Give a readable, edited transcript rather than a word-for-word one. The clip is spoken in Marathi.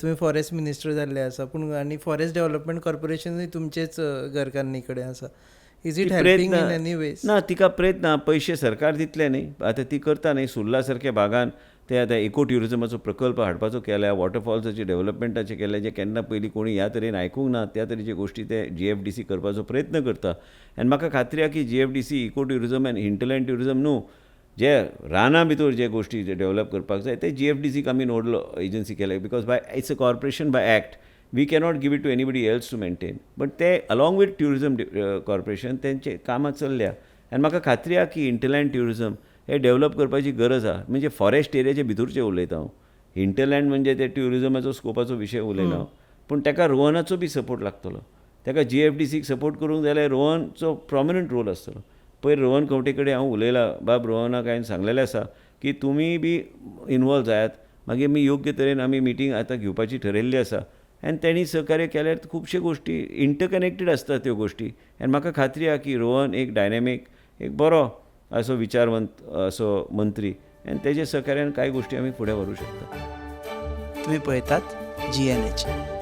तुम्ही फॉरेस्ट मिनिस्टर जाल्ले आसा पूण आनी फॉरेस्ट डेव्हलपमेंट कॉर्पोरेशनूय तुमचेच घरकान्नी कडेन आसा. Is it helping in any ways? ना, तिका प्रयत्न पयशे सरकार दितले न्ही, आतां ती करता न्ही. सुर्ला सारक्या भागान ते आतां इको ट्युरिजमाचो प्रकल्प हाडपाचो केल्या, वॉटरफॉल्साचे डेव्हलपमेंटाचे केले, जे केन्ना पयलीं कोणी ह्या तरेन आयकूंक ना, त्या तरेचे गोश्टी ते GFDC करपाचो प्रयत्न करता. आनी म्हाका खात्री आहा की GFDC इको ट्युरिजम आनी हिंटलँड ट्युरिजम न्हू, जे रानां भितर जे गोश्टी जे डेव्हलप करपाक जाय ते GFDCक आमी नोडल एजन्सी केले, because by it's a corporation by act. We cannot give it to anybody else to maintain. But ते अलॉंग वीथ ट्युरिजम कॉर्पोरेशन तेंचे कामां चल्ल्या. आनी म्हाका खात्री आहा की हिंटलँड ट्युरिजम हे डेव्हलप करपाची गरज आहा. म्हणजे फॉरेस्ट एरियाचे भितरचें उलयता हांव. हिंटलँड म्हणजे ते ट्युरिजमाचो स्कोपाचो विशय उलयना हांव. पूण ताका रोहनाचो बी सपोर्ट लागतलो. ताका GFDCक सपोर्ट करूंक जाल्यार रोहनचो प्रॉमिनंट रोल आसतलो. पयर रोहन खंवटे कडेन हांव उलयलां, बाब रोहनाक हांवें सांगलेलें आसा की तुमी बी इनवॉल्व जायात. मागीर आमी योग्य तरेन आमी मिटींग आतां घेवपाची ठरयल्ली आसा. आनी तेणी सहकार्य केल्यार खुबश्यो गोश्टी इंटरकनेक्टेड आसतात त्यो गोश्टी. आनी म्हाका खात्री आहा की रोहन एक डायनॅमीक, एक बरो असो विचारवंत असो मंत्री, आनी तेजे सहकार्यान कांय गोश्टी आमी फुडें व्हरूंक शकतात. तुम्ही पळयतात GNH.